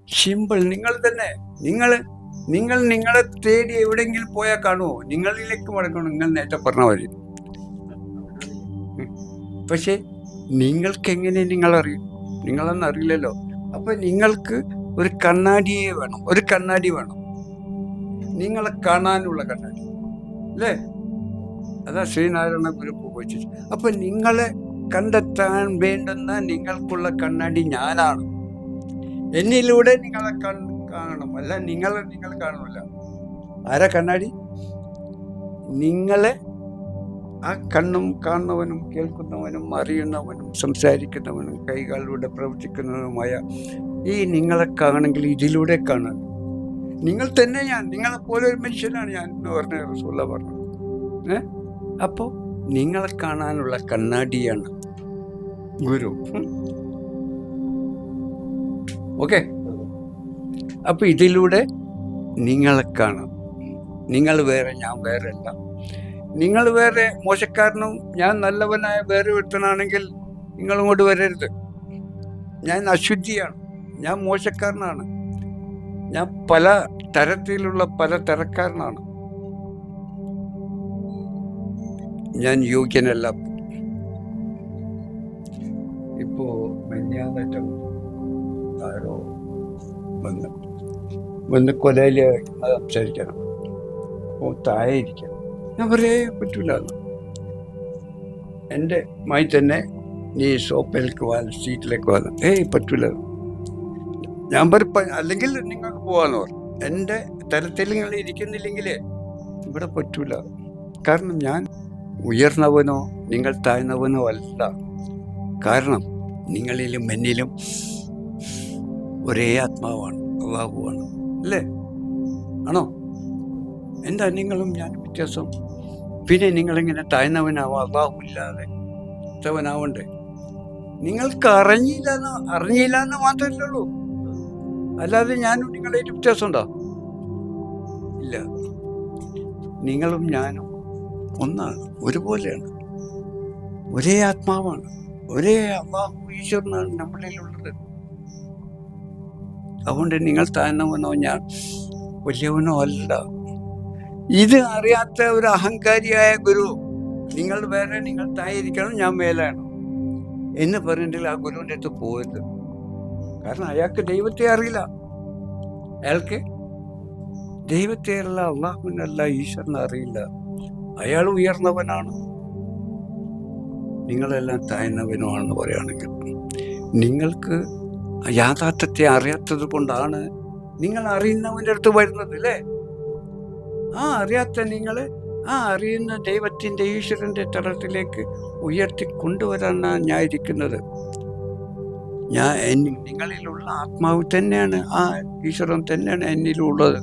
Simple. നിങ്ങൾ തന്നെ നിങ്ങൾ നിങ്ങളെ തേടി എവിടെയെങ്കിലും പോയാൽ കാണുമോ? നിങ്ങളിലേക്ക് മടങ്ങണം. നിങ്ങൾ നേരത്തെ പറഞ്ഞ മതി. പക്ഷെ നിങ്ങൾക്ക് എങ്ങനെ നിങ്ങളറിയും? നിങ്ങളൊന്നും അറിയില്ലല്ലോ. അപ്പൊ നിങ്ങൾക്ക് ഒരു കണ്ണാടി വേണം, നിങ്ങളെ കാണാനുള്ള കണ്ണാടി അല്ലേ? അതാ ശ്രീനാരായണ ഗുരു ഉപയോഗിച്ചു. അപ്പൊ നിങ്ങളെ കണ്ടെത്താൻ വേണ്ടുന്ന നിങ്ങൾക്കുള്ള കണ്ണാടി ഞാനാണ്. എന്നിലൂടെ നിങ്ങളെ കാണണം, അല്ല നിങ്ങൾ കാണുന്നില്ല. ആരാ കണ്ണാടി? നിങ്ങളെ ആ കണ്ണും കാണുന്നവനും കേൾക്കുന്നവനും അറിയുന്നവനും സംസാരിക്കുന്നവനും കൈകളിലൂടെ പ്രവർത്തിക്കുന്നവനുമായ ഈ നിങ്ങളെ കാണണമെങ്കിൽ ഇതിലൂടെ കാണാൻ നിങ്ങൾ തന്നെ നിങ്ങളെപ്പോലെ ഒരു മനുഷ്യനാണ് ഞാൻ എന്ന് പറഞ്ഞ റസൂലുള്ള പറഞ്ഞത്. അപ്പോൾ നിങ്ങളെ കാണാനുള്ള കണ്ണാടിയാണ് ഗുരു. ഓക്കെ. അപ്പൊ ഇതിലൂടെ നിങ്ങളെ കാണാം. നിങ്ങൾ വേറെ, ഞാൻ വേറെ അല്ല. നിങ്ങൾ വേറെ മോശക്കാരനും ഞാൻ നല്ലവനായ വേറെ ഒരുത്തനാണെങ്കിൽ നിങ്ങൾ ഇങ്ങോട്ട് വരരുത്. ഞാൻ അശുദ്ധിയാണ്, ഞാൻ മോശക്കാരനാണ്, ഞാൻ പല തരത്തിലുള്ള പല തരക്കാരനാണ്, ഞാൻ യോഗ്യനല്ല. ഇപ്പോ മെഞ്ഞാന്നേറ്റം ആരോ വന്ന് കൊലയില് സംസാരിക്കണം, അപ്പോൾ താഴെ ഇരിക്കണം. ഞാൻ പറയേ പറ്റൂല. എൻ്റെ മായി തന്നെ നീ സോപ്പിലേക്ക് പോകാൻ, സീറ്റിലേക്ക് പോകാൻ. പറ്റൂല. ഞാൻ അല്ലെങ്കിൽ നിങ്ങൾക്ക് പോകാന്ന് പറഞ്ഞു. എൻ്റെ തരത്തിൽ നിങ്ങൾ ഇരിക്കുന്നില്ലെങ്കിലേ ഇവിടെ പറ്റൂല. കാരണം ഞാൻ ഉയർന്നവനോ നിങ്ങൾ താഴ്ന്നവനോ അല്ല. കാരണം നിങ്ങളിലും എന്നിലും ഒരേ ആത്മാവാണ്, അല്ലാഹുവാണ്. അല്ലേ? ആണോ? എന്താ നിങ്ങളും ഞാൻ വ്യത്യാസം? പിന്നെ നിങ്ങളിങ്ങനെ താഴ്ന്നവനാവാം, അല്ലാഹു ഇല്ലാതെ ത്തവനാവണ്ടേ? നിങ്ങൾക്ക് അറിഞ്ഞില്ല എന്ന് മാത്രമല്ലേ ഉള്ളൂ. അല്ലാതെ ഞാനും നിങ്ങളെ വ്യത്യാസം ഉണ്ടോ? ഇല്ല. നിങ്ങളും ഞാനും ഒന്നാണ്, ഒരുപോലെയാണ്, ഒരേ ആത്മാവാണ്, ഒരേ അല്ലാഹു ഈശ്വരനാണ് നമ്മളിലുള്ളത്. അതുകൊണ്ട് നിങ്ങൾ താഴ്ന്നവനോ ഞാൻ വലിയവനോ അല്ല. ഇത് അറിയാത്ത ഒരു അഹങ്കാരിയായ ഗുരു നിങ്ങൾ വേറെ, നിങ്ങൾ തായിരിക്കണം, ഞാൻ മേലാണ് എന്ന് പറഞ്ഞിട്ടുണ്ടെങ്കിൽ ആ ഗുരുവിൻ്റെ അടുത്ത് പോകരുത്. കാരണം അയാൾക്ക് ദൈവത്തെ അറിയില്ല. അയാൾക്ക് ദൈവത്തെ അല്ല, അള്ളാഹുവിനല്ല, ഈശ്വരനെ അറിയില്ല. അയാൾ ഉയർന്നവനാണ്, നിങ്ങളെല്ലാം താഴ്ന്നവനുമാണെന്ന് പറയുകയാണെങ്കിൽ നിങ്ങൾക്ക് യാഥാർത്ഥ്യത്തെ അറിയാത്തത് കൊണ്ടാണ് നിങ്ങൾ അറിയുന്നവൻ്റെ അടുത്ത് വരുന്നത്. അല്ലേ? അറിയാത്ത നിങ്ങൾ അറിയുന്ന ദൈവത്തിൻ്റെ ഈശ്വരൻ്റെ തലത്തിലേക്ക് ഉയർത്തി കൊണ്ടുവരാനാണ് ഞാൻ ഇരിക്കുന്നത്. നിങ്ങളിലുള്ള ആത്മാവ് തന്നെയാണ്, ആ ഈശ്വരൻ തന്നെയാണ് എന്നിലുള്ളത്,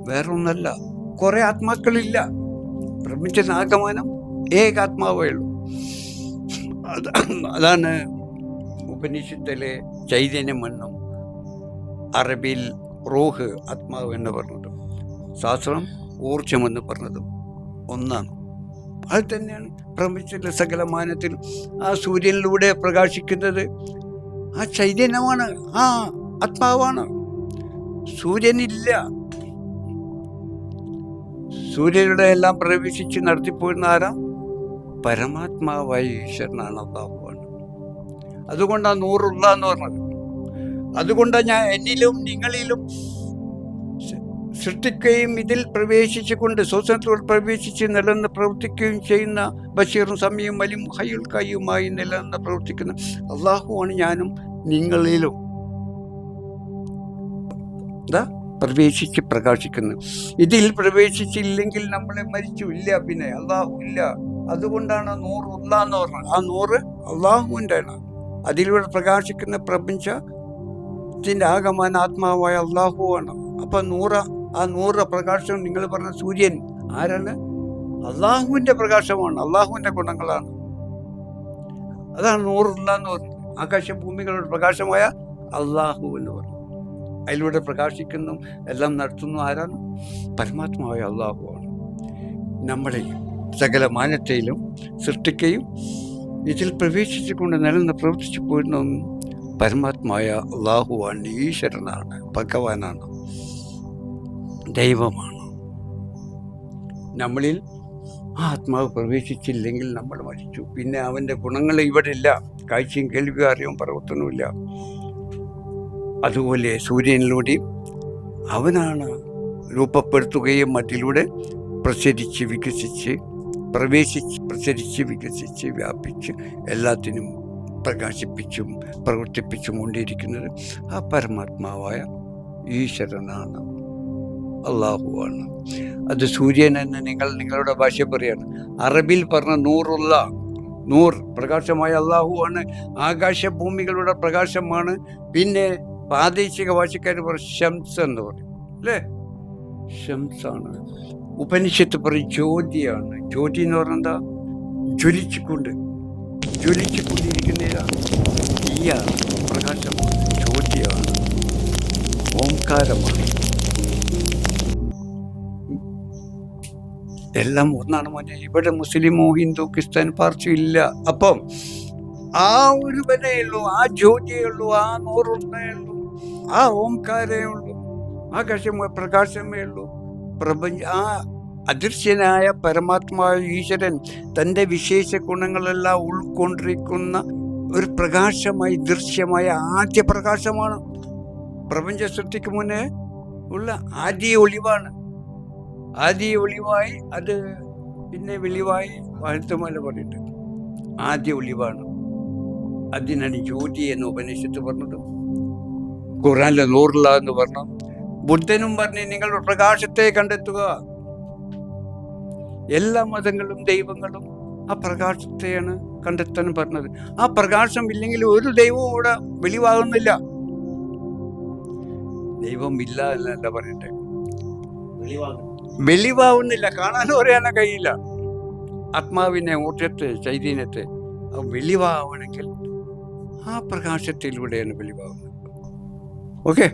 വേറൊന്നല്ല. കുറെ ആത്മാക്കളില്ല. പ്രപഞ്ചനാഗമനം ഏകാത്മാവേ ഉള്ളൂ. അതാണ് ഉപനിഷത്തിലെ ചൈതന്യമെന്നും അറബിയിൽ റൂഹ് ആത്മാവ് എന്ന് പറഞ്ഞതും ശാസ്ത്രം ഊർജമെന്ന് പറഞ്ഞതും ഒന്നാണ്. അത് തന്നെയാണ് പ്രപഞ്ചത്തിലെ സകലമാനത്തിൽ ആ സൂര്യനിലൂടെ പ്രകാശിക്കുന്നത് ആ ചൈതന്യമാണ്, ആ ആത്മാവാണ്. സൂര്യനില്ല. സൂര്യനിലൂടെ എല്ലാം പ്രവേശിച്ച് നടത്തിപ്പോയിരുന്ന ആരാ? പരമാത്മാവായ ഈശ്വരനാണ്, അല്ലാഹുവാണ്. അതുകൊണ്ടാണ് നൂറുള്ള എന്ന് പറഞ്ഞത്. അതുകൊണ്ടാണ് ഞാൻ എന്നിലും നിങ്ങളിലും സൃഷ്ടിക്കുകയും ഇതിൽ പ്രവേശിച്ചുകൊണ്ട് സ്വസനത്തോട് പ്രവേശിച്ച് നിലനിന്ന് പ്രവർത്തിക്കുകയും ചെയ്യുന്ന ബഷീറും സമയും വലിയും ഹയ്യുൽ ഖയ്യൂമായി നിലനിന്ന് പ്രവർത്തിക്കുന്ന അല്ലാഹുവാണ് ഞാനും നിങ്ങളിലും പ്രവേശിച്ച് പ്രകാശിക്കുന്നത്. ഇതിൽ പ്രവേശിച്ചില്ലെങ്കിൽ നമ്മളെ മരിച്ചു ഇല്ല, പിന്നെ അല്ലാഹു ഇല്ല. അതുകൊണ്ടാണ് നൂറുള്ള എന്ന് പറഞ്ഞത്. ആ നൂറ് അല്ലാഹുവിൻ്റെ ആണ്. അതിലൂടെ പ്രകാശിക്കുന്ന പ്രപഞ്ചത്തിൻ്റെ ആകമാന ആത്മാവായ അല്ലാഹുവാണ്. അപ്പൊ ആ നൂറ് പ്രകാശം നിങ്ങൾ പറഞ്ഞ സൂര്യൻ ആരാണ്? അല്ലാഹുവിൻ്റെ പ്രകാശമാണ്, അല്ലാഹുവിൻ്റെ ഗുണങ്ങളാണ്. അതാണ് നൂറുള്ള എന്ന് പറഞ്ഞത്. ആകാശഭൂമികളുടെ പ്രകാശമായ അല്ലാഹു എന്ന് പറഞ്ഞു. അതിലൂടെ പ്രകാശിക്കുന്നു, എല്ലാം നടത്തുന്നു ആരാണ്? പരമാത്മാവായ അല്ലാഹുവാണ്. നമ്മളെ സകല മാനത്തെയിലും സൃഷ്ടിക്കുകയും ഇതിൽ പ്രവേശിച്ചുകൊണ്ട് നിലനിന്ന് പ്രവർത്തിച്ചു പോരുന്ന പരമാത്മായ അള്ളാഹുവാണ്, ഈശ്വരനാണ്, ഭഗവാനാണ്, ദൈവമാണ്. നമ്മളിൽ ആ ആത്മാവ് പ്രവേശിച്ചില്ലെങ്കിൽ നമ്മൾ മരിച്ചു. പിന്നെ അവൻ്റെ ഗുണങ്ങൾ ഇവിടെ ഇല്ല. കാഴ്ചയും കേൾവിയും അറിവും പ്രവർത്തനവുമില്ല. അതുപോലെ സൂര്യനിലൂടെ അവനാണ് രൂപപ്പെടുത്തുകയും മറ്റിലൂടെ പ്രസരിച്ച് വികസിച്ച് പ്രസരിച്ച് വികസിച്ച് വ്യാപിച്ച് എല്ലാത്തിനും പ്രകാശിപ്പിച്ചും പ്രവർത്തിപ്പിച്ചും കൊണ്ടിരിക്കുന്നത് ആ പരമാത്മാവായ ഈശ്വരനാണ്, അള്ളാഹുവാണ്. അത് സൂര്യൻ എന്ന് നിങ്ങളുടെ ഭാഷ പറയാണ്. അറബിൽ പറഞ്ഞ നൂറുള്ള നൂർ പ്രകാശമായ അള്ളാഹുവാണ്, ആകാശഭൂമികളുടെ പ്രകാശമാണ്. പിന്നെ പ്രാദേശിക ഭാഷക്കാർ പറയും ഷംസ് എന്ന് പറയും, അല്ലേ? ഷംസാണ്. ഉപനിഷത്ത് പറയും ജ്യോതിയാണ്. ജ്യോതി എന്ന് പറഞ്ഞാൽ എന്താ? ജ്വലിച്ചുകൊണ്ടിരിക്കുന്നതാണ്. തീയാണ്, പ്രകാശമാണ്, ജ്യോതിയാണ്, ഓംകാരമാണ്. എല്ലാം ഒന്നാണ് മോനെ. ഇവിടെ മുസ്ലിമോ ഹിന്ദു ക്രിസ്ത്യൻ പാർട്ടി ഇല്ല. അപ്പം ആ ഒരു ബലയുള്ളൂ, ആ ജ്യോതിയേ ഉള്ളൂ, ആ നൂറുള്ളേ ഉള്ളൂ, ആ ഓംകാരേ ഉള്ളൂ, പ്രകാശമേ ഉള്ളൂ. ആ അദൃശ്യനായ പരമാത്മാവായ ഈശ്വരൻ തൻ്റെ വിശേഷ ഗുണങ്ങളെല്ലാം ഉൾക്കൊണ്ടിരിക്കുന്ന ഒരു പ്രകാശമായി ദൃശ്യമായ ആദ്യ പ്രകാശമാണ്. പ്രപഞ്ച സൃഷ്ടിക്ക് മുന്നേ ഉള്ള ആദ്യ ഒളിവാണ്. ആദ്യ ഒളിവായി അത് പിന്നെ വെളിവായി വാഴ്ത്തുമല്ല പറഞ്ഞിട്ട് ആദ്യ ഒളിവാണ്. അതിനാണ് ജ്യോതി എന്ന് ഉപനിഷത്ത് പറഞ്ഞത്. ഖുർആനിലെ നൂറുള്ള എന്ന് പറഞ്ഞു. ബുദ്ധനും പറഞ്ഞ് നിങ്ങളുടെ പ്രകാശത്തെ കണ്ടെത്തുക. എല്ലാ മതങ്ങളും ദൈവങ്ങളും ആ പ്രകാശത്തെയാണ് കണ്ടെത്താൻ പറഞ്ഞത്. ആ പ്രകാശം ഇല്ലെങ്കിൽ ഒരു ദൈവവും ഇവിടെ വെളിവാകുന്നില്ല. ദൈവം ഇല്ല എന്നല്ല പറയട്ടെ, വെളിവാകുന്നില്ല. കാണാനോ പറയാനോ കഴിയില്ല. ആത്മാവിനെ, ഊർജത്തെ, ചൈതന്യത്തെ വെളിവാവണമെങ്കിൽ ആ പ്രകാശത്തിലൂടെയാണ് വെളിവാകുന്നത്. ഓക്കെ.